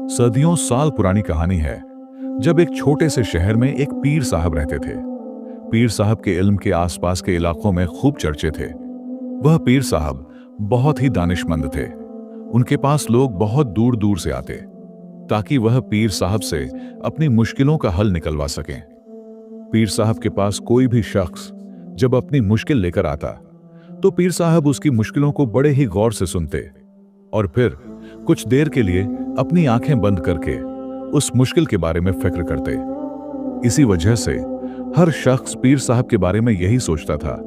सदियों साल पुरानी कहानी है, जब एक छोटे से शहर में एक पीर साहब रहते थे। पीर साहब के इल्म के आसपास के इलाकों में खूब चर्चे थे। वह पीर साहब बहुत ही दानिशमंद थे। उनके पास लोग बहुत दूर दूर से आते ताकि वह पीर साहब से अपनी मुश्किलों का हल निकलवा सकें। पीर साहब के पास कोई भी शख्स जब अपनी मुश्किल लेकर आता तो पीर साहब उसकी मुश्किलों को बड़े ही गौर से सुनते और फिर कुछ देर के लिए अपनी आंखें बंद करके उस मुश्किल के बारे में फिक्र करते। इसी वजह से हर शख्स पीर साहब के बारे में यही सोचता था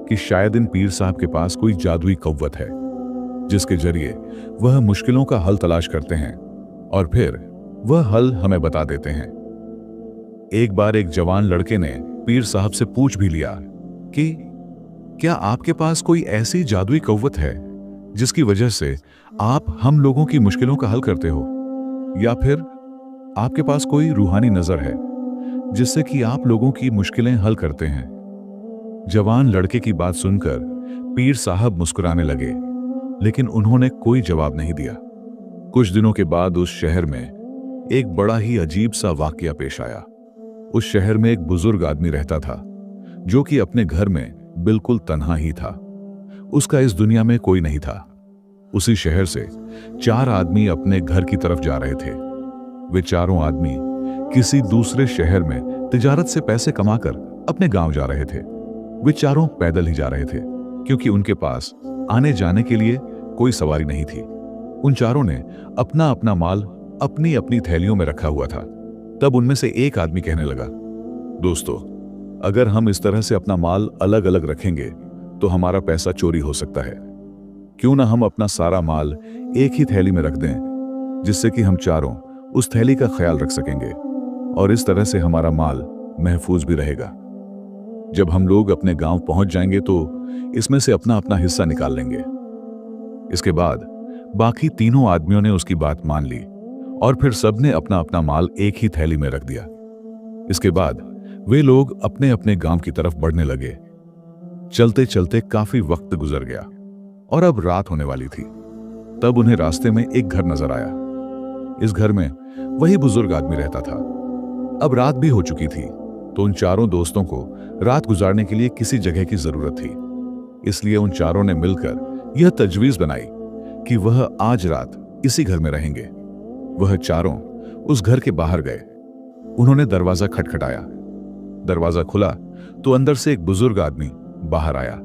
कि शायद इन पीर साहब के पास कोई जादुई कव्वत है जिसके जरिए वह मुश्किलों का हल तलाश करते हैं और फिर वह हल हमें बता देते हैं। एक बार एक जवान लड़के ने पीर साहब से पूछ भी लिया कि क्या आपके पास कोई ऐसी जादुई कव्वत है जिसकी वजह से आप हम लोगों की मुश्किलों का हल करते हो, या फिर आपके पास कोई रूहानी नजर है जिससे कि आप लोगों की मुश्किलें हल करते हैं। जवान लड़के की बात सुनकर पीर साहब मुस्कुराने लगे, लेकिन उन्होंने कोई जवाब नहीं दिया। कुछ दिनों के बाद उस शहर में एक बड़ा ही अजीब सा वाकया पेश आया। उस शहर में एक बुजुर्ग आदमी रहता था जो कि अपने घर में बिल्कुल तन्हा ही था। उसका इस दुनिया में कोई नहीं था। उसी शहर से 4 आदमी अपने घर की तरफ जा रहे थे। वे चारों आदमी किसी दूसरे शहर में तिजारत से पैसे कमाकर अपने गांव जा रहे थे। वे चारों पैदल ही जा रहे थे क्योंकि उनके पास आने जाने के लिए कोई सवारी नहीं थी। उन चारों ने अपना अपना माल अपनी अपनी थैलियों में रखा हुआ था। तब उनमें से एक आदमी कहने लगा, दोस्तों, अगर हम इस तरह से अपना माल अलग अलग रखेंगे तो हमारा पैसा चोरी हो सकता है। क्यों ना हम अपना सारा माल एक ही थैली में रख दें, जिससे कि हम चारों उस थैली का ख्याल रख सकेंगे और इस तरह से हमारा माल महफूज भी रहेगा। जब हम लोग अपने गांव पहुंच जाएंगे तो इसमें से अपना अपना हिस्सा निकाल लेंगे। इसके बाद बाकी तीनों आदमियों ने उसकी बात मान ली और फिर सबने अपना अपना माल एक ही थैली में रख दिया। इसके बाद वे लोग अपने अपने गांव की तरफ बढ़ने लगे। चलते चलते काफी वक्त गुजर गया और अब रात होने वाली थी। तब उन्हें रास्ते में एक घर नजर आया। इस घर में वही बुजुर्ग आदमी रहता था। अब रात भी हो चुकी थी तो उन चारों दोस्तों को रात गुजारने के लिए किसी जगह की जरूरत थी। इसलिए उन चारों ने मिलकर यह तजवीज बनाई कि वह आज रात इसी घर में रहेंगे। वह चारों उस घर के बाहर गए। उन्होंने दरवाजा खटखटाया। दरवाजा खुला तो अंदर से एक बुजुर्ग आदमी बाहर आया।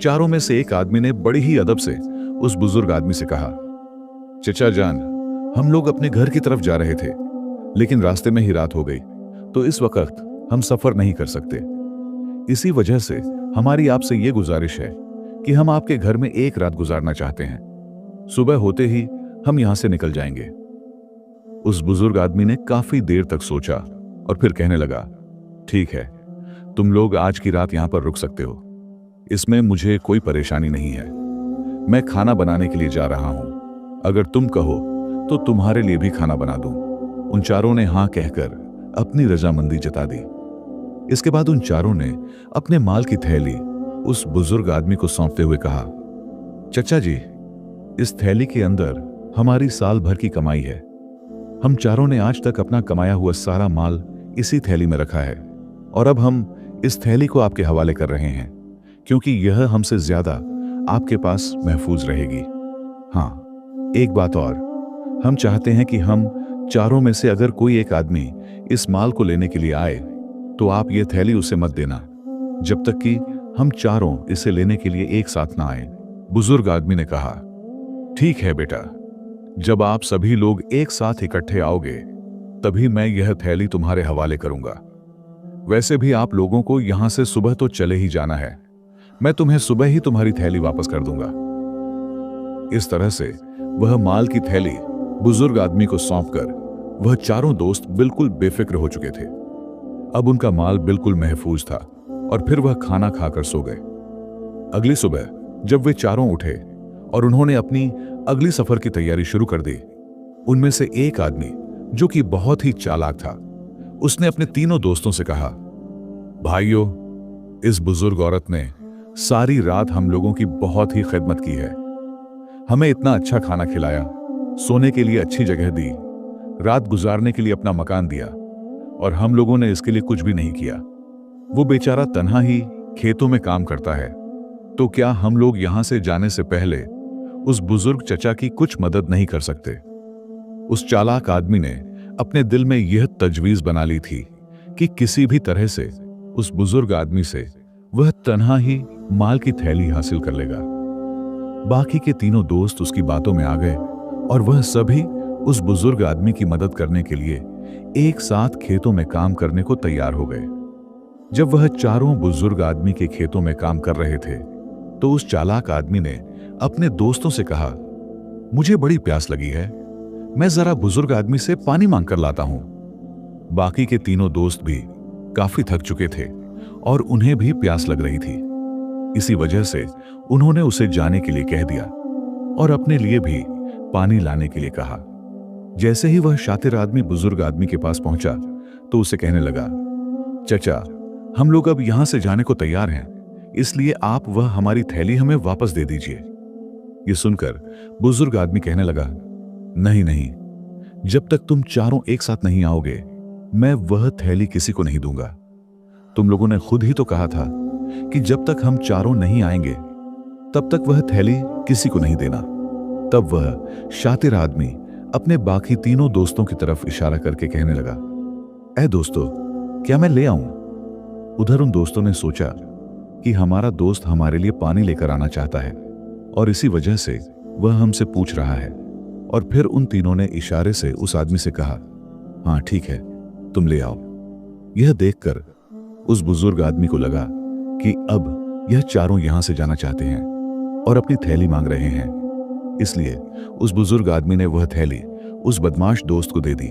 चारों में से एक आदमी ने बड़ी ही अदब से उस बुजुर्ग आदमी से कहा, चचा जान, हम लोग अपने घर की तरफ जा रहे थे, लेकिन रास्ते में ही रात हो गई तो इस वक्त हम सफर नहीं कर सकते। इसी वजह से हमारी आपसे यह गुजारिश है कि हम आपके घर में एक रात गुजारना चाहते हैं। सुबह होते ही हम यहां से निकल जाएंगे। उस बुजुर्ग आदमी ने काफी देर तक सोचा और फिर कहने लगा, ठीक है, तुम लोग आज की रात यहां पर रुक सकते हो। इसमें मुझे कोई परेशानी नहीं है। मैं खाना बनाने के लिए जा रहा हूं। अगर तुम कहो तो तुम्हारे लिए भी खाना बना दूं। उन चारों ने हां कहकर अपनी रजामंदी जता दी। इसके बाद उन चारों ने अपने माल की थैली उस बुजुर्ग आदमी को सौंपते हुए कहा, चचा जी, इस थैली के अंदर हमारी साल भर की कमाई है। हम चारों ने आज तक अपना कमाया हुआ सारा माल इसी थैली में रखा है और अब हम इस थैली को आपके हवाले कर रहे हैं क्योंकि यह हमसे ज्यादा आपके पास महफूज रहेगी। हाँ, एक बात और, हम चाहते हैं कि हम चारों में से अगर कोई एक आदमी इस माल को लेने के लिए आए तो आप ये थैली उसे मत देना जब तक कि हम चारों इसे लेने के लिए एक साथ ना आए। बुजुर्ग आदमी ने कहा, ठीक है बेटा, जब आप सभी लोग एक साथ इकट्ठे आओगे तभी मैं यह थैली तुम्हारे हवाले करूंगा। वैसे भी आप लोगों को यहां से सुबह तो चले ही जाना है। मैं तुम्हें सुबह ही तुम्हारी थैली वापस कर दूंगा। इस तरह से वह माल की थैली बुजुर्ग आदमी को सौंपकर वह चारों दोस्त बिल्कुल बेफिक्र हो चुके थे। अब उनका माल बिल्कुल महफूज था और फिर वह खाना खाकर सो गए। अगली सुबह जब वे चारों उठे और उन्होंने अपनी अगली सफर की तैयारी शुरू कर दी, उनमें से एक आदमी जो कि बहुत ही चालाक था, उसने अपने तीनों दोस्तों से कहा, भाइयों, इस बुजुर्ग औरत ने सारी रात हम लोगों की बहुत ही खिदमत की है। हमें इतना अच्छा खाना खिलाया सोने के लिए अच्छी जगह दी, रात गुजारने के लिए अपना मकान दिया, और हम लोगों ने इसके लिए कुछ भी नहीं किया। वो बेचारा तन्हा ही खेतों में काम करता है। तो क्या हम लोग यहां से जाने से पहले उस बुजुर्ग चचा की कुछ मदद नहीं कर सकते? उस चालाक आदमी ने अपने दिल में यह तजवीज बना ली थी कि किसी भी तरह से उस बुजुर्ग आदमी से वह तन्हा ही माल की थैली हासिल कर लेगा। बाकी के तीनों दोस्त उसकी बातों में आ गए और वह सभी उस बुजुर्ग आदमी की मदद करने के लिए एक साथ खेतों में काम करने को तैयार हो गए। जब वह चारों बुजुर्ग आदमी के खेतों में काम कर रहे थे तो उस चालाक आदमी ने अपने दोस्तों से कहा, मुझे बड़ी प्यास लगी है, मैं जरा बुजुर्ग आदमी से पानी मांग कर लाता हूं। बाकी के तीनों दोस्त भी काफी थक चुके थे और उन्हें भी प्यास लग रही थी। इसी वजह से उन्होंने उसे जाने के लिए कह दिया और अपने लिए भी पानी लाने के लिए कहा। जैसे ही वह शातिर आदमी बुजुर्ग आदमी के पास पहुंचा तो उसे कहने लगा, चचा, हम लोग अब यहां से जाने को तैयार हैं, इसलिए आप वह हमारी थैली हमें वापस दे दीजिए। ये सुनकर बुजुर्ग आदमी कहने लगा, नहीं नहीं, जब तक तुम चारों एक साथ नहीं आओगे मैं वह थैली किसी को नहीं दूंगा। तुम लोगों ने खुद ही तो कहा था कि जब तक हम चारों नहीं आएंगे तब तक वह थैली किसी को नहीं देना। तब वह शातिर आदमी अपने बाकी तीनों दोस्तों की तरफ इशारा करके कहने लगा, ऐ दोस्तों, क्या मैं ले आऊं? उधर उन दोस्तों ने सोचा कि हमारा दोस्त हमारे लिए पानी लेकर आना चाहता है और इसी वजह से वह हमसे पूछ रहा है। और फिर उन तीनों ने इशारे से उस आदमी से कहा, हाँ ठीक है, तुम ले आओ। यह देखकर उस बुजुर्ग आदमी को लगा कि अब यह चारों यहां से जाना चाहते हैं और अपनी थैली मांग रहे हैं। इसलिए उस बुजुर्ग आदमी ने वह थैली उस बदमाश दोस्त को दे दी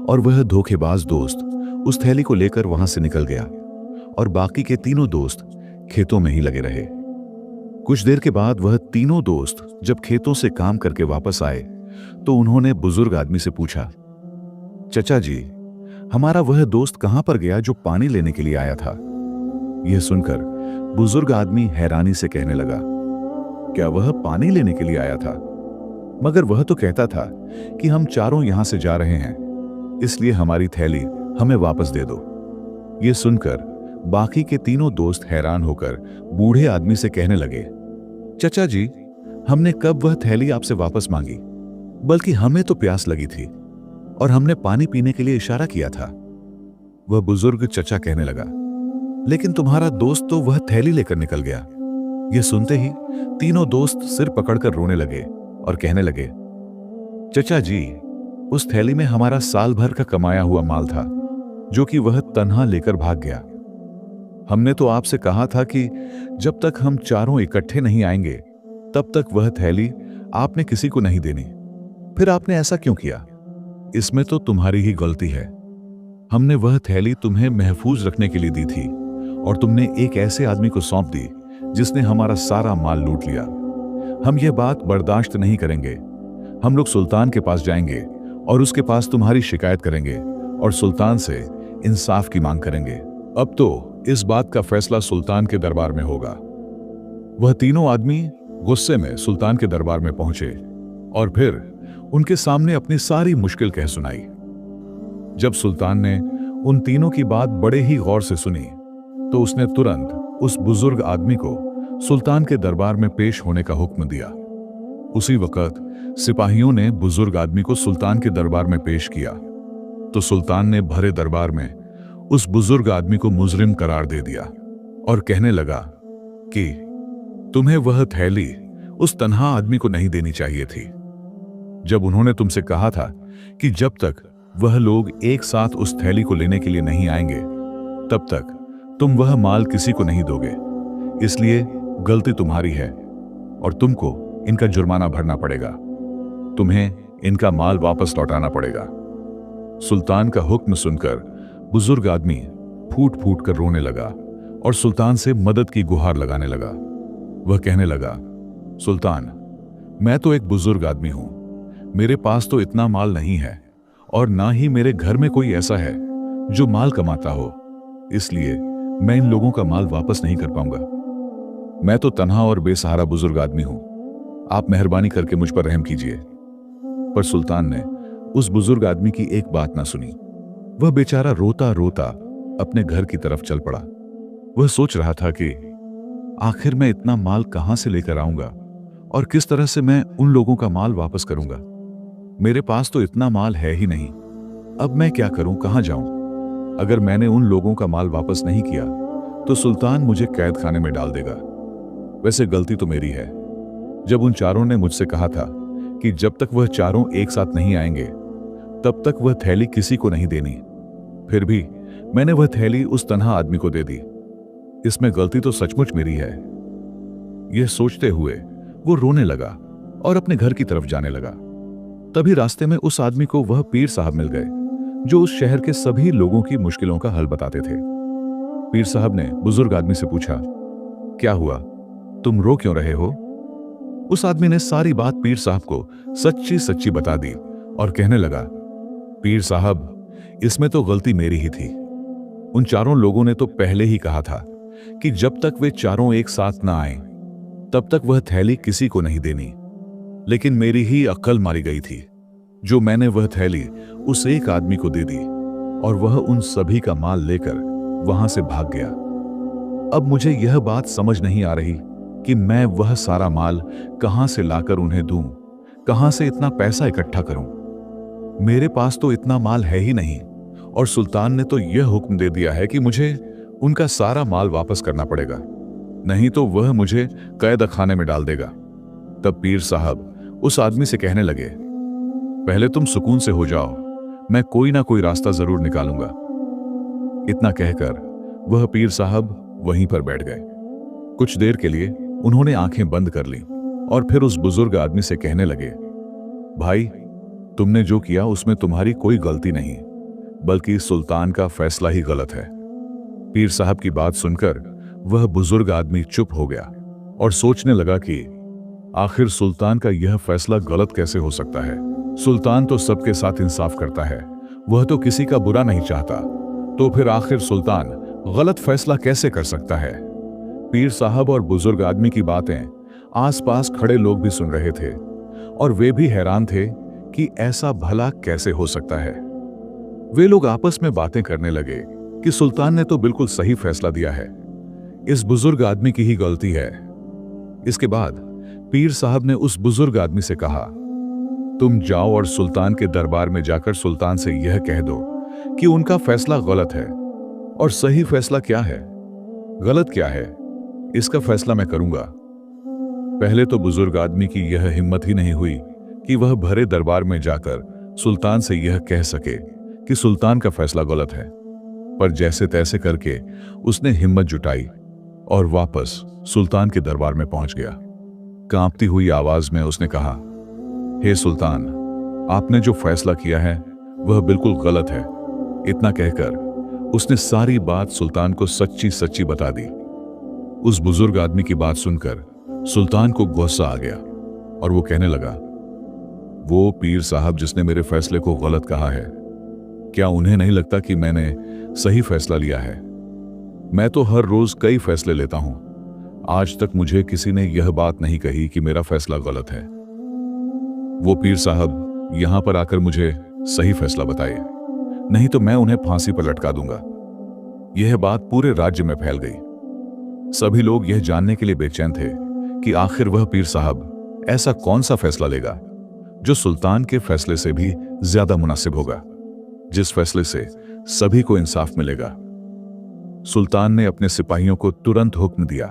और वह धोखेबाज दोस्त उस थैली को लेकर वहां से निकल गया और बाकी के तीनों दोस्त खेतों में ही लगे रहे। कुछ देर के बाद वह तीनों दोस्त जब खेतों से काम करके वापस आए तो उन्होंने बुजुर्ग आदमी से पूछा, चचा जी, हमारा वह दोस्त कहां पर गया जो पानी लेने के लिए आया था? यह सुनकर बुजुर्ग आदमी हैरानी से कहने लगा, क्या वह पानी लेने के लिए आया था? मगर वह तो कहता था कि हम चारों यहां से जा रहे हैं, इसलिए हमारी थैली हमें वापस दे दो। यह सुनकर बाकी के तीनों दोस्त हैरान होकर बूढ़े आदमी से कहने लगे, चचा जी, हमने कब वह थैली आपसे वापस मांगी? बल्कि हमें तो प्यास लगी थी और हमने पानी पीने के लिए इशारा किया था। वह बुजुर्ग चचा कहने लगा, लेकिन तुम्हारा दोस्त तो वह थैली लेकर निकल गया। यह सुनते ही तीनों दोस्त सिर पकड़कर रोने लगे और कहने लगे, चचा जी, उस थैली में हमारा साल भर का कमाया हुआ माल था जो कि वह तन्हा लेकर भाग गया। हमने तो आपसे कहा था कि जब तक हम चारों इकट्ठे नहीं आएंगे तब तक वह थैली आपने किसी को नहीं देनी। फिर आपने ऐसा क्यों किया? इसमें तो तुम्हारी ही गलती है। हमने वह थैली तुम्हें महफूज रखने के लिए दी थी और तुमने एक ऐसे आदमी को सौंप दी जिसने हमारा सारा माल लूट लिया। हम यह बात बर्दाश्त नहीं करेंगे। हम लोग सुल्तान के पास जाएंगे और उसके पास तुम्हारी शिकायत करेंगे और सुल्तान से इंसाफ की मांग करेंगे। अब तो इस बात का फैसला सुल्तान के दरबार में होगा। वह तीनों आदमी गुस्से में सुल्तान के दरबार में पहुंचे और फिर उनके सामने अपनी सारी मुश्किल कह सुनाई। जब सुल्तान ने उन तीनों की बात बड़े ही गौर से सुनी तो उसने तुरंत उस बुजुर्ग आदमी को सुल्तान के दरबार में पेश होने का हुक्म दिया। उसी वक्त सिपाहियों ने बुजुर्ग आदमी को सुल्तान के दरबार में पेश किया तो सुल्तान ने भरे दरबार में उस बुजुर्ग आदमी को मुजरिम करार दे दिया और कहने लगा कि तुम्हें वह थैली उस तन्हा आदमी को नहीं देनी चाहिए थी। जब उन्होंने तुमसे कहा था कि जब तक वह लोग एक साथ उस थैली को लेने के लिए नहीं आएंगे तब तक तुम वह माल किसी को नहीं दोगे, इसलिए गलती तुम्हारी है और तुमको इनका जुर्माना भरना पड़ेगा। तुम्हें इनका माल वापस लौटाना पड़ेगा। सुल्तान का हुक्म सुनकर बुजुर्ग आदमी फूट फूट कर रोने लगा और सुल्तान से मदद की गुहार लगाने लगा। वह कहने लगा, सुल्तान, मैं तो एक बुजुर्ग आदमी हूं, मेरे पास तो इतना माल नहीं है और ना ही मेरे घर में कोई ऐसा है जो माल कमाता हो, इसलिए मैं इन लोगों का माल वापस नहीं कर पाऊंगा। मैं तो तन्हा और बेसहारा बुजुर्ग आदमी हूं, आप मेहरबानी करके मुझ पर रहम कीजिए। पर सुल्तान ने उस बुजुर्ग आदमी की एक बात ना सुनी। वह बेचारा रोता रोता अपने घर की तरफ चल पड़ा। वह सोच रहा था कि आखिर मैं इतना माल कहां से लेकर आऊंगा और किस तरह से मैं उन लोगों का माल वापस करूंगा। मेरे पास तो इतना माल है ही नहीं। अब मैं क्या करूं, कहां जाऊं? अगर मैंने उन लोगों का माल वापस नहीं किया तो सुल्तान मुझे कैद खाने में डाल देगा। वैसे गलती तो मेरी है। जब उन चारों ने मुझसे कहा था कि जब तक वह चारों एक साथ नहीं आएंगे तब तक वह थैली किसी को नहीं देनी, फिर भी मैंने वह थैली उस तन्हा आदमी को दे दी। इसमें गलती तो सचमुच मेरी है। यह सोचते हुए वो रोने लगा और अपने घर की तरफ जाने लगा। तभी रास्ते में उस आदमी को वह पीर साहब मिल गए जो उस शहर के सभी लोगों की मुश्किलों का हल बताते थे। पीर साहब ने बुजुर्ग आदमी से पूछा, क्या हुआ, तुम रो क्यों रहे हो? उस आदमी ने सारी बात पीर साहब को सच्ची सच्ची बता दी और कहने लगा, पीर साहब, इसमें तो गलती मेरी ही थी। उन चारों लोगों ने तो पहले ही कहा था कि जब तक वे चारों एक साथ ना आए तब तक वह थैली किसी को नहीं देनी। लेकिन मेरी ही अक्ल मारी गई थी जो मैंने वह थैली उस एक आदमी को दे दी और वह उन सभी का माल लेकर वहां से भाग गया। अब मुझे यह बात समझ नहीं आ रही कि मैं वह सारा माल कहां से लाकर उन्हें दूं, कहां से इतना पैसा इकट्ठा करूं। मेरे पास तो इतना माल है ही नहीं और सुल्तान ने तो यह हुक्म दे दिया है कि मुझे उनका सारा माल वापस करना पड़ेगा, नहीं तो वह मुझे कैद खाने में डाल देगा। तब पीर साहब उस आदमी से कहने लगे, पहले तुम सुकून से हो जाओ, मैं कोई ना कोई रास्ता जरूर निकालूंगा। इतना कहकर वह पीर साहब वहीं पर बैठ गए। कुछ देर के लिए उन्होंने आंखें बंद कर लीं और फिर उस बुजुर्ग आदमी से कहने लगे, भाई, तुमने जो किया उसमें तुम्हारी कोई गलती नहीं, बल्कि सुल्तान का फैसला ही गलत है। पीर साहब की बात सुनकर वह बुजुर्ग आदमी चुप हो गया और सोचने लगा कि आखिर सुल्तान का यह फैसला गलत कैसे हो सकता है। सुल्तान तो सबके साथ इंसाफ करता है, वह तो किसी का बुरा नहीं चाहता, तो फिर आखिर सुल्तान गलत फैसला कैसे कर सकता है। पीर साहब और बुजुर्ग आदमी की बातें आसपास खड़े लोग भी सुन रहे थे और वे भी हैरान थे कि ऐसा भला कैसे हो सकता है। वे लोग आपस में बातें करने लगे कि सुल्तान ने तो बिल्कुल सही फैसला दिया है, इस बुजुर्ग आदमी की ही गलती है। इसके बाद पीर साहब ने उस बुजुर्ग आदमी से कहा, तुम जाओ और सुल्तान के दरबार में जाकर सुल्तान से यह कह दो कि उनका फैसला गलत है और सही फैसला क्या है, गलत क्या है, इसका फैसला मैं करूंगा। पहले तो बुजुर्ग आदमी की यह हिम्मत ही नहीं हुई कि वह भरे दरबार में जाकर सुल्तान से यह कह सके कि सुल्तान का फैसला गलत है, पर जैसे तैसे करके उसने हिम्मत जुटाई और वापस सुल्तान के दरबार में पहुंच गया। कांपती हुई आवाज में उसने कहा, हे सुल्तान, आपने जो फैसला किया है वह बिल्कुल गलत है। इतना कहकर उसने सारी बात सुल्तान को सच्ची सच्ची बता दी। उस बुजुर्ग आदमी की बात सुनकर सुल्तान को गुस्सा आ गया और वो कहने लगा, वो पीर साहब जिसने मेरे फैसले को गलत कहा है, क्या उन्हें नहीं लगता कि मैंने सही फैसला लिया है? मैं तो हर रोज कई फैसले लेता हूं, आज तक मुझे किसी ने यह बात नहीं कही कि मेरा फैसला गलत है। वो पीर साहब यहां पर आकर मुझे सही फैसला बताए, नहीं तो मैं उन्हें फांसी पर लटका दूंगा। यह बात पूरे राज्य में फैल गई। सभी लोग यह जानने के लिए बेचैन थे कि आखिर वह पीर साहब ऐसा कौन सा फैसला लेगा जो सुल्तान के फैसले से भी ज्यादा मुनासिब होगा, जिस फैसले से सभी को इंसाफ मिलेगा। सुल्तान ने अपने सिपाहियों को तुरंत हुक्म दिया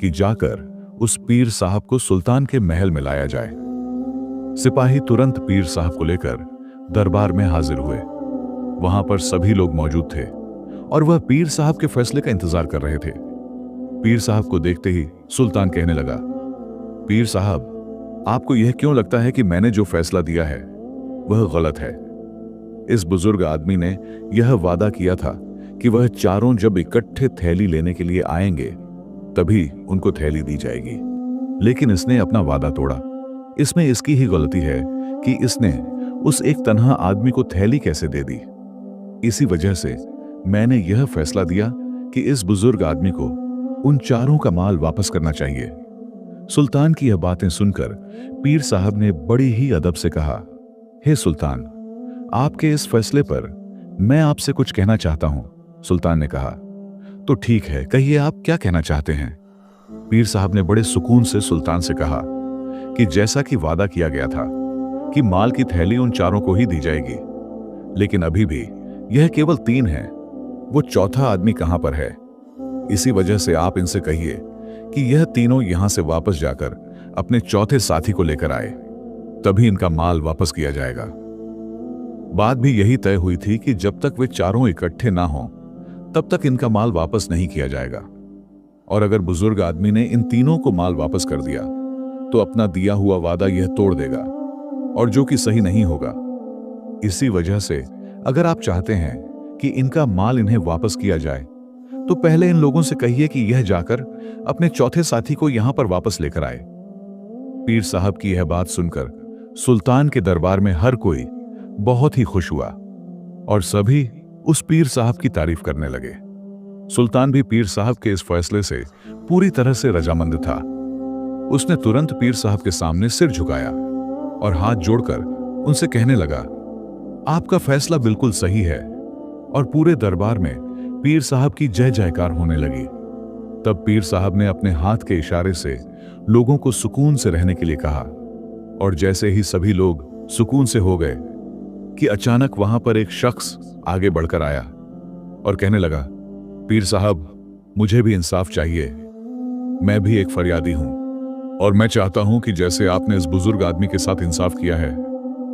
कि जाकर उस पीर साहब को सुल्तान के महल में लाया जाए। सिपाही तुरंत पीर साहब को लेकर दरबार में हाजिर हुए। वहां पर सभी लोग मौजूद थे और वह पीर साहब के फैसले का इंतजार कर रहे थे। पीर साहब को देखते ही सुल्तान कहने लगा, पीर साहब, आपको यह क्यों लगता है कि मैंने जो फैसला दिया है वह गलत है? इस बुजुर्ग आदमी ने यह वादा किया था कि वह चारों जब इकट्ठे थैली लेने के लिए आएंगे तभी उनको थैली दी जाएगी, लेकिन इसने अपना वादा तोड़ा। इसमें इसकी ही गलती है कि इसने उस एक तन्हा आदमी को थैली कैसे दे दी। इसी वजह से मैंने यह फैसला दिया कि इस बुजुर्ग आदमी को उन चारों का माल वापस करना चाहिए। सुल्तान की यह बातें सुनकर पीर साहब ने बड़ी ही अदब से कहा, हे सुल्तान, आपके इस फैसले पर मैं आपसे कुछ कहना चाहता हूं। सुल्तान ने कहा, तो ठीक है, कहिए आप क्या कहना चाहते हैं। पीर साहब ने बड़े सुकून से सुल्तान से कहा कि जैसा कि वादा किया गया था कि माल की थैली उन चारों को ही दी जाएगी, लेकिन अभी भी यह केवल 3 है। वो चौथा आदमी कहां पर है? इसी वजह से आप इनसे कहिए कि यह तीनों यहां से वापस जाकर अपने चौथे साथी को लेकर आए, तभी इनका माल वापस किया जाएगा। बात भी यही तय हुई थी कि जब तक वे चारों इकट्ठे ना हों, तब तक इनका माल वापस नहीं किया जाएगा। और अगर बुजुर्ग आदमी ने इन तीनों को माल वापस कर दिया तो अपना दिया हुआ वादा यह तोड़ देगा, और जो कि सही नहीं होगा। इसी वजह से अगर आप चाहते हैं कि इनका माल इन्हें वापस किया जाए, तो पहले इन लोगों से कहिए कि यह जाकर अपने चौथे साथी को यहां पर वापस लेकर आए। पीर साहब की यह बात सुनकर सुल्तान के दरबार में हर कोई बहुत ही खुश हुआ और सभी उस पीर साहब की तारीफ करने लगे। सुल्तान भी पीर साहब के इस फैसले से पूरी तरह से रजामंद था। उसने तुरंत पीर साहब के सामने सिर झुकाया और हाथ जोड़कर उनसे कहने लगा, आपका फैसला बिल्कुल सही है। और पूरे दरबार में पीर साहब की जय जयकार होने लगी। तब पीर साहब ने अपने हाथ के इशारे से लोगों को सुकून से रहने के लिए कहा, और जैसे ही सभी लोग सुकून से हो गए कि अचानक वहां पर एक शख्स आगे बढ़कर आया और कहने लगा, पीर साहब, मुझे भी इंसाफ चाहिए। मैं भी एक फरियादी हूं और मैं चाहता हूं कि जैसे आपने इस बुजुर्ग आदमी के साथ इंसाफ किया है,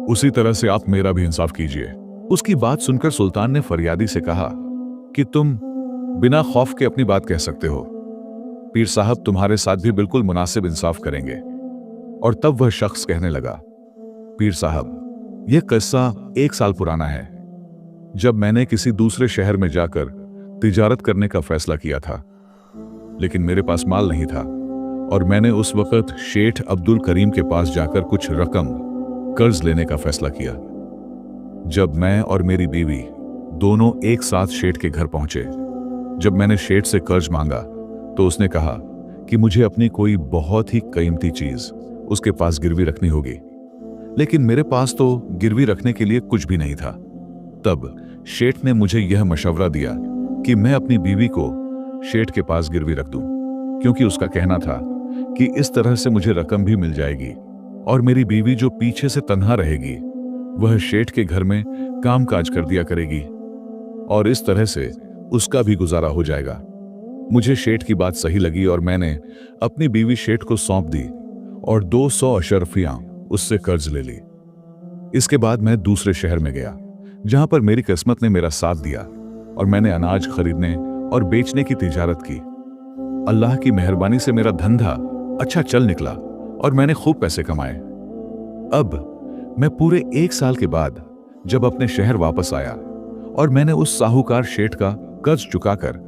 उसी तरह से आप मेरा भी इंसाफ कीजिए। उसकी बात सुनकर सुल्तान ने फरियादी से कहा कि तुम बिना खौफ के अपनी बात कह सकते हो। पीर साहब तुम्हारे साथ भी बिल्कुल मुनासिब इंसाफ करेंगे। और तब वह शख्स कहने लगा, पीर साहब, यह किस्सा 1 साल पुराना है, जब मैंने किसी दूसरे शहर में जाकर तिजारत करने का फैसला किया था, लेकिन मेरे पास माल नहीं था और मैंने उस वक्त शेठ अब्दुल करीम के पास जाकर कुछ रकम कर्ज लेने का फैसला किया। जब मैं और मेरी बीवी दोनों एक साथ शेठ के घर पहुंचे, जब मैंने शेठ से कर्ज मांगा तो उसने कहा कि मुझे अपनी कोई बहुत ही कीमती चीज उसके पास गिरवी रखनी होगी, लेकिन मेरे पास तो गिरवी रखने के लिए कुछ भी नहीं था। तब शेठ ने मुझे यह मशवरा दिया कि मैं अपनी बीवी को शेठ के पास गिरवी रख दूं, क्योंकि उसका कहना था कि इस तरह से मुझे रकम भी मिल जाएगी और मेरी बीवी जो पीछे से तन्हा रहेगी, वह शेठ के घर में काम काज कर दिया करेगी और इस तरह से उसका भी गुजारा हो जाएगा। मुझे शेठ की बात सही लगी और मैंने अपनी बीवी शेठ को सौंप दी और 200 अशरफियां उससे कर्ज ले ली। इसके बाद मैं दूसरे शहर में गया, जहां पर मेरी किस्मत ने मेरा साथ दिया और मैंने अनाज खरीदने और बेचने की तिजारत की। अल्लाह की मेहरबानी से मेरा धंधा अच्छा चल निकला और मैंने खूब पैसे कमाए। अब मैं पूरे 1 साल के बाद जब अपने शहर वापस आया और मैंने उस साहूकार शेठ का कर्ज चुकाकर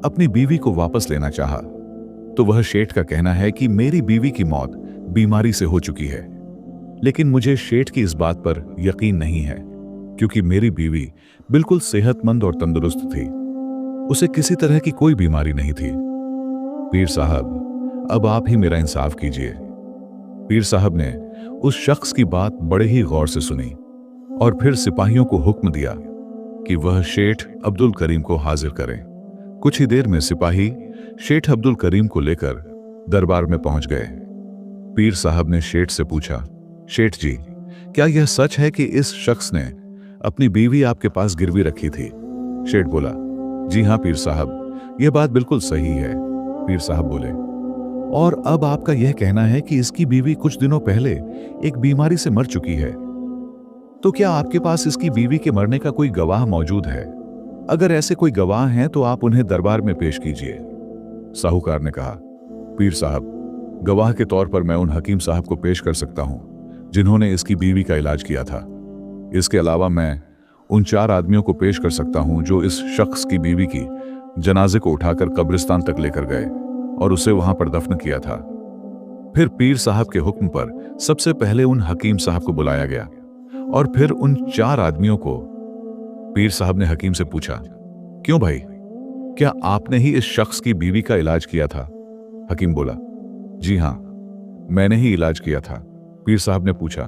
अपनी बीवी को वापस लेना चाहा, तो वह शेठ का कहना है कि मेरी बीवी की मौत बीमारी से हो चुकी है। लेकिन मुझे शेठ की इस बात पर यकीन नहीं है, क्योंकि मेरी बीवी बिल्कुल सेहतमंद और तंदुरुस्त थी। उसे किसी तरह की कोई बीमारी नहीं थी। पीर साहब, अब आप ही मेरा इंसाफ कीजिए। पीर साहब ने उस शख्स की बात बड़े ही गौर से सुनी और फिर सिपाहियों को हुक्म दिया कि वह शेठ अब्दुल करीम को हाजिर करें। कुछ ही देर में सिपाही शेठ अब्दुल करीम को लेकर दरबार में पहुंच गए। पीर साहब ने शेठ से पूछा, शेठ जी, क्या यह सच है कि इस शख्स ने अपनी बीवी आपके पास गिरवी रखी थी? शेठ बोला, जी हाँ पीर साहब, यह बात बिल्कुल सही है। पीर साहब बोले, और अब आपका यह कहना है कि इसकी बीवी कुछ दिनों पहले एक बीमारी से मर चुकी है, तो क्या आपके पास इसकी बीवी के मरने का कोई गवाह मौजूद है? अगर ऐसे कोई गवाह हैं तो आप उन्हें दरबार में पेश कीजिए। साहूकार ने कहा, पीर साहब, गवाह के तौर पर मैं उन हकीम साहब को पेश कर सकता हूं जिन्होंने इसकी बीवी का इलाज किया था। इसके अलावा मैं उन 4 आदमियों को पेश कर सकता हूं जो इस शख्स की बीवी की जनाजे को उठाकर कब्रिस्तान तक लेकर गए और उसे वहां पर दफन किया था। फिर पीर साहब के हुक्म पर सबसे पहले उन हकीम साहब को बुलाया गया और फिर उन 4 आदमियों को। पीर साहब ने हकीम से पूछा, क्यों भाई, क्या आपने ही इस शख्स की बीवी का इलाज किया था? हकीम बोला, जी हां, मैंने ही इलाज किया था। पीर साहब ने पूछा,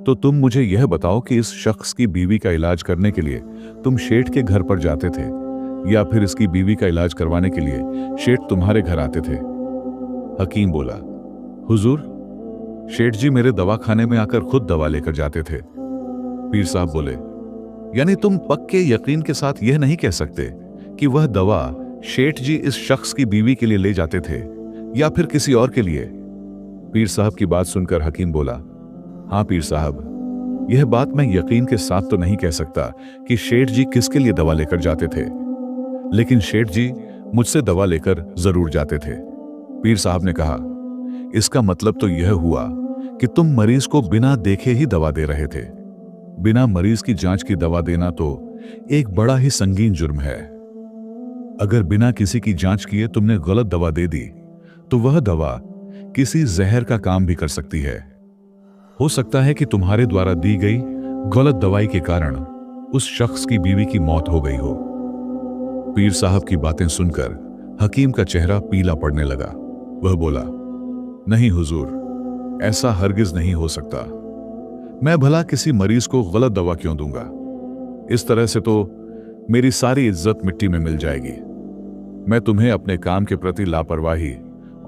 तो तुम मुझे यह बताओ कि इस शख्स की बीवी का इलाज करने के लिए तुम शेठ के घर पर जाते थे या फिर इसकी बीवी का इलाज करवाने के लिए शेठ तुम्हारे घर आते थे? हकीम बोला, हुजूर, शेठ जी मेरे दवाखाने में आकर खुद दवा लेकर जाते थे। पीर साहब बोले, यानी तुम पक्के यकीन के साथ यह नहीं कह सकते कि वह दवा शेठ जी इस शख्स की बीवी के लिए ले जाते थे या फिर किसी और के लिए? पीर साहब की बात सुनकर हकीम बोला, हाँ पीर साहब, यह बात मैं यकीन के साथ तो नहीं कह सकता कि शेठ जी किसके लिए दवा लेकर जाते थे, लेकिन शेठ जी मुझसे दवा लेकर जरूर जाते थे। पीर साहब ने कहा, इसका मतलब तो यह हुआ कि तुम मरीज को बिना देखे ही दवा दे रहे थे। बिना मरीज की जांच की दवा देना तो एक बड़ा ही संगीन जुर्म है। अगर बिना किसी की जांच किए तुमने गलत दवा दे दी तो वह दवा किसी जहर का काम भी कर सकती है। हो सकता है कि तुम्हारे द्वारा दी गई गलत दवाई के कारण उस शख्स की बीवी की मौत हो गई हो। पीर साहब की बातें सुनकर हकीम का चेहरा पीला पड़ने लगा। वह बोला, नहीं हुजूर, ऐसा हरगिज नहीं हो सकता। मैं भला किसी मरीज को गलत दवा क्यों दूंगा? इस तरह से तो मेरी सारी इज्जत मिट्टी में मिल जाएगी। मैं तुम्हें अपने काम के प्रति लापरवाही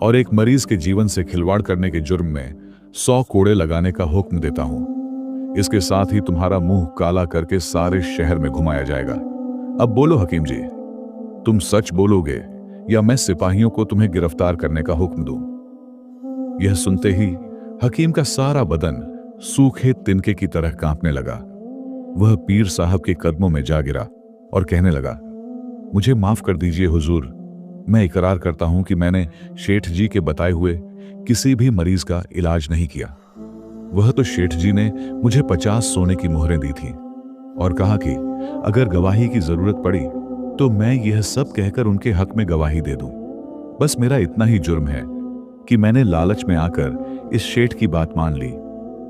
और एक मरीज के जीवन से खिलवाड़ करने के जुर्म में 100 कोड़े लगाने का हुक्म देता हूं। इसके साथ ही तुम्हारा मुंह काला करके सारे शहर में घुमाया जाएगा। अब बोलो हकीम जी, तुम सच बोलोगे या मैं सिपाहियों को तुम्हें गिरफ्तार करने का हुक्म दूं? यह सुनते ही हकीम का सारा बदन सूखे तिनके की तरह कांपने लगा। वह पीर साहब के कदमों में जा गिरा और कहने लगा, मुझे माफ कर दीजिए हुजूर, मैं इकरार करता हूं कि मैंने शेठ जी के बताए हुए किसी भी मरीज का इलाज नहीं किया। वह तो शेठ जी ने मुझे 50 सोने की मोहरें दी थी और कहा कि अगर गवाही की जरूरत पड़ी तो मैं यह सब कहकर उनके हक में गवाही दे दूं। बस मेरा इतना ही जुर्म है कि मैंने लालच में आकर इस शेठ की बात मान ली।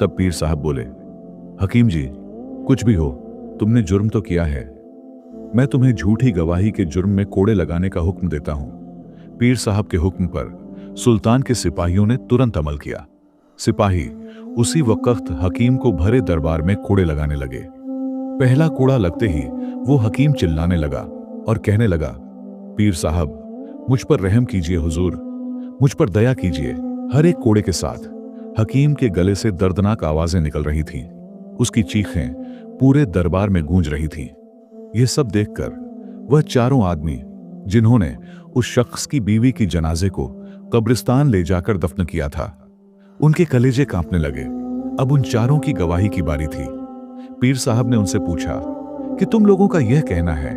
तब पीर साहब बोले, हकीम जी, कुछ भी हो, तुमने जुर्म तो किया है। मैं तुम्हें झूठी गवाही के जुर्म में कोड़े लगाने का हुक्म देता हूं। पीर साहब के हुक्म पर सुल्तान के सिपाहियों ने तुरंत अमल किया। सिपाही उसी वक्त हकीम को भरे दरबार में कोड़े लगाने लगे। पहला कोड़ा लगते ही वो हकीम चिल्लाने लगा और कहने लगा, पीर साहब, मुझ पर रहम कीजिए हुजूर, मुझ पर दया कीजिए। हर एक कोड़े के साथ हकीम के गले से दर्दनाक आवाजें निकल रही थीं। उसकी चीखें पूरे दरबार में गूंज रही थीं। यह सब देखकर वह चारों आदमी जिन्होंने उस शख्स की बीवी की जनाजे को कब्रिस्तान ले जाकर दफन किया था, उनके कलेजे कांपने लगे। अब उन चारों की गवाही की बारी थी। पीर साहब ने उनसे पूछा कि तुम लोगों का यह कहना है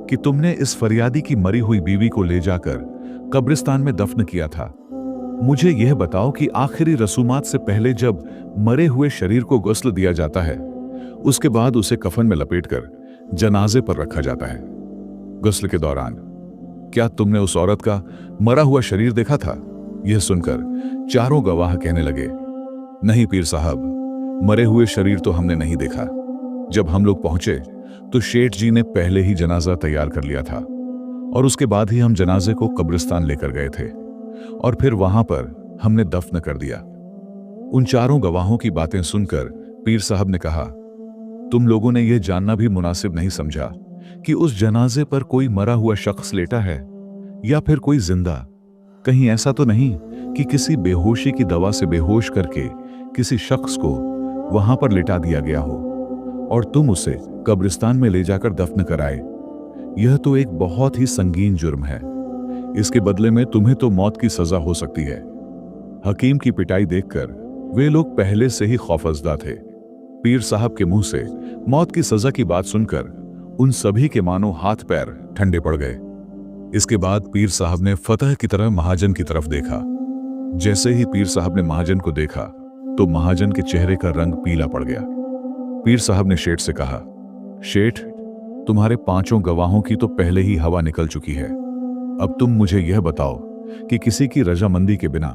कि तुमने इस फरियादी की मरी हुई बीवी को ले जाकर कब्रिस्तान में दफन किया था। मुझे यह बताओ कि आखिरी रसूमात से पहले जब मरे हुए शरीर को गुस्ल दिया जाता है, उसके बाद उसे कफन में लपेटकर जनाजे पर रखा जाता है। गुस्ल के दौरान क्या तुमने उस औरत का मरा हुआ शरीर देखा था? यह सुनकर चारों गवाह कहने लगे, नहीं पीर साहब, मरे हुए शरीर तो हमने नहीं देखा। जब हम लोग पहुंचे तो शेठ जी ने पहले ही जनाजा तैयार कर लिया था और उसके बाद ही हम जनाजे को कब्रिस्तान लेकर गए थे और फिर वहां पर हमने दफन कर दिया। उन चारों गवाहों की बातें सुनकर पीर साहब ने कहा, तुम लोगों ने यह जानना भी मुनासिब नहीं समझा कि उस जनाजे पर कोई मरा हुआ शख्स लेटा है या फिर कोई जिंदा? कहीं ऐसा तो नहीं कि किसी बेहोशी की दवा से बेहोश करके किसी शख्स को वहां पर लिटा दिया गया हो और तुम उसे कब्रिस्तान में ले जाकर दफन कराए? यह तो एक बहुत ही संगीन जुर्म है। इसके बदले में तुम्हें तो मौत की सजा हो सकती है। हकीम की पिटाई देखकर वे लोग पहले से ही खौफजदा थे। पीर साहब के मुंह से मौत की सजा की बात सुनकर उन सभी के मानो हाथ पैर ठंडे पड़ गए। इसके बाद पीर साहब ने फतह की तरह महाजन की तरफ देखा। जैसे ही पीर साहब ने महाजन को देखा तो महाजन के चेहरे का रंग पीला पड़ गया। पीर साहब ने शेठ से कहा, शेठ, तुम्हारे 5 गवाहों की तो पहले ही हवा निकल चुकी है। अब तुम मुझे यह बताओ कि किसी की रजामंदी के बिना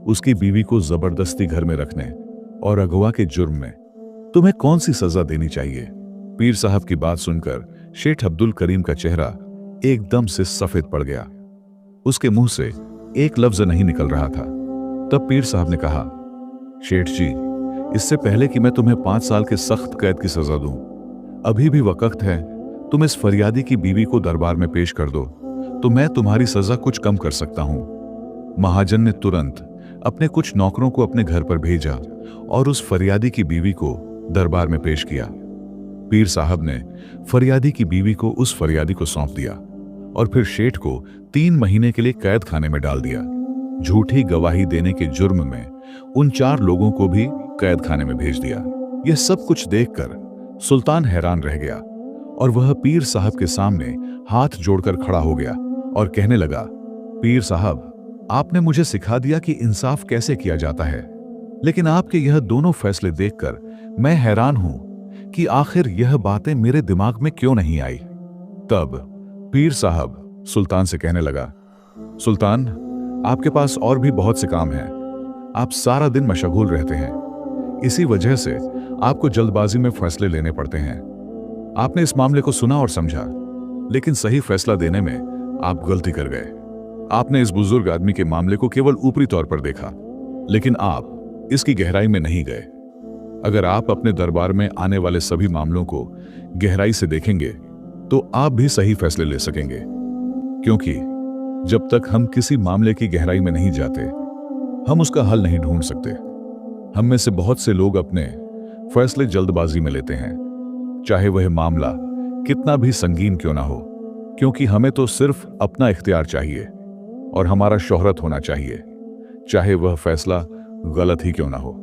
उसकी बीवी को जबरदस्ती घर में रखने और अगवा के जुर्म में तुम्हें कौन सी सजा देनी चाहिए? पीर साहब की बात सुनकर शेठ अब्दुल करीम का चेहरा एकदम से सफेद पड़ गया। उसके मुंह से एक लफ्ज नहीं निकल रहा था। तब पीर साहब ने कहा, शेठ जी, इससे पहले कि मैं तुम्हें 5 साल के सख्त कैद की सजा दूं, अभी भी वक्त है। तुम इस फरियादी की बीवी को दरबार में पेश कर दो, तो मैं तुम्हारी सजा कुछ कम कर सकता हूं। महाजन ने तुरंत अपने कुछ नौकरों को अपने घर पर भेजा और उस फरियादी की बीवी को दरबार में पेश किया। पीर साहब ने फरियादी की बीवी को उस फरियादी को सौंप दिया और फिर शेठ को 3 महीने के लिए कैद खाने में डाल दिया। झूठी गवाही देने के जुर्म में उन 4 लोगों को भी कैद खाने में भेज दिया। यह सब कुछ देखकर सुल्तान हैरान रह गया और वह पीर साहब के सामने हाथ जोड़कर खड़ा हो गया और कहने लगा, पीर साहब, आपने मुझे सिखा दिया कि इंसाफ कैसे किया जाता है, लेकिन आपके यह दोनों फैसले देखकर मैं हैरान हूं कि आखिर यह बातें मेरे दिमाग में क्यों नहीं आई। तब पीर साहब सुल्तान से कहने लगा, सुल्तान, आपके पास और भी बहुत से काम हैं। आप सारा दिन मशगूल रहते हैं, इसी वजह से आपको जल्दबाजी में फैसले लेने पड़ते हैं। आपने इस मामले को सुना और समझा, लेकिन सही फैसला देने में आप गलती कर गए। आपने इस बुजुर्ग आदमी के मामले को केवल ऊपरी तौर पर देखा, लेकिन आप इसकी गहराई में नहीं गए। अगर आप अपने दरबार में आने वाले सभी मामलों को गहराई से देखेंगे तो आप भी सही फैसले ले सकेंगे, क्योंकि जब तक हम किसी मामले की गहराई में नहीं जाते, हम उसका हल नहीं ढूंढ सकते। हम में से बहुत से लोग अपने फैसले जल्दबाजी में लेते हैं, चाहे वह मामला कितना भी संगीन क्यों ना हो, क्योंकि हमें तो सिर्फ अपना इख्तियार चाहिए और हमारा शोहरत होना चाहिए, चाहे वह फैसला गलत ही क्यों ना हो।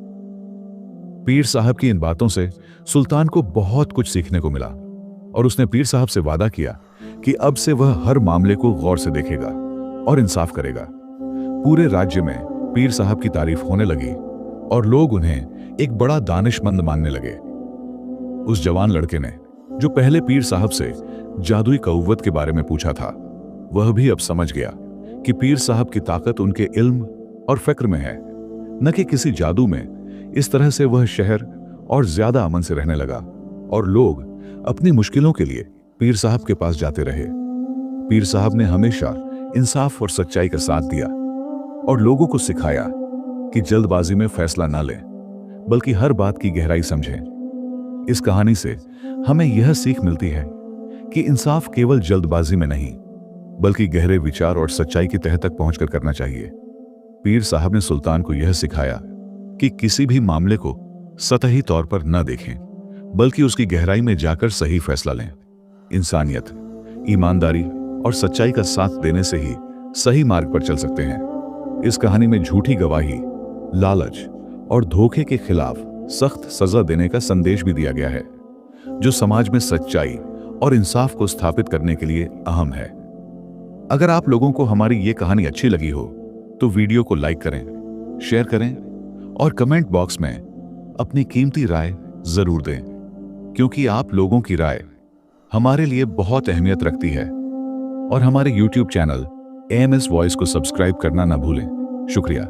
पीर साहब की इन बातों से सुल्तान को बहुत कुछ सीखने को मिला और उसने पीर साहब से वादा किया कि अब से वह हर मामले को गौर से देखेगा और इंसाफ करेगा। पूरे राज्य में पीर साहब की तारीफ होने लगी और लोग उन्हें एक बड़ा दानिशमंद मानने लगे। उस जवान लड़के ने, जो पहले पीर साहब से जादुई कव्वत के बारे में पूछा था, वह भी अब समझ गया कि पीर साहब की ताकत उनके इल्म और फिक्र में है, न कि किसी जादू में। इस तरह से वह शहर और ज्यादा अमन से रहने लगा और लोग अपनी मुश्किलों के लिए पीर साहब के पास जाते रहे। पीर साहब ने हमेशा इंसाफ और सच्चाई का साथ दिया और लोगों को सिखाया कि जल्दबाजी में फैसला ना लें, बल्कि हर बात की गहराई समझें। इस कहानी से हमें यह सीख मिलती है कि इंसाफ केवल जल्दबाजी में नहीं, बल्कि गहरे विचार और सच्चाई की तह तक पहुंचकर करना चाहिए। पीर साहब ने सुल्तान को यह सिखाया कि किसी भी मामले को सतही तौर पर न देखें, बल्कि उसकी गहराई में जाकर सही फैसला लें। इंसानियत, ईमानदारी और सच्चाई का साथ देने से ही सही मार्ग पर चल सकते हैं। इस कहानी में झूठी गवाही, लालच और धोखे के खिलाफ सख्त सजा देने का संदेश भी दिया गया है, जो समाज में सच्चाई और इंसाफ को स्थापित करने के लिए अहम है। अगर आप लोगों को हमारी ये कहानी अच्छी लगी हो तो वीडियो को लाइक करें, शेयर करें और कमेंट बॉक्स में अपनी कीमती राय जरूर दें, क्योंकि आप लोगों की राय हमारे लिए बहुत अहमियत रखती है। और हमारे YouTube चैनल AMS वॉइस को सब्सक्राइब करना ना भूलें। शुक्रिया।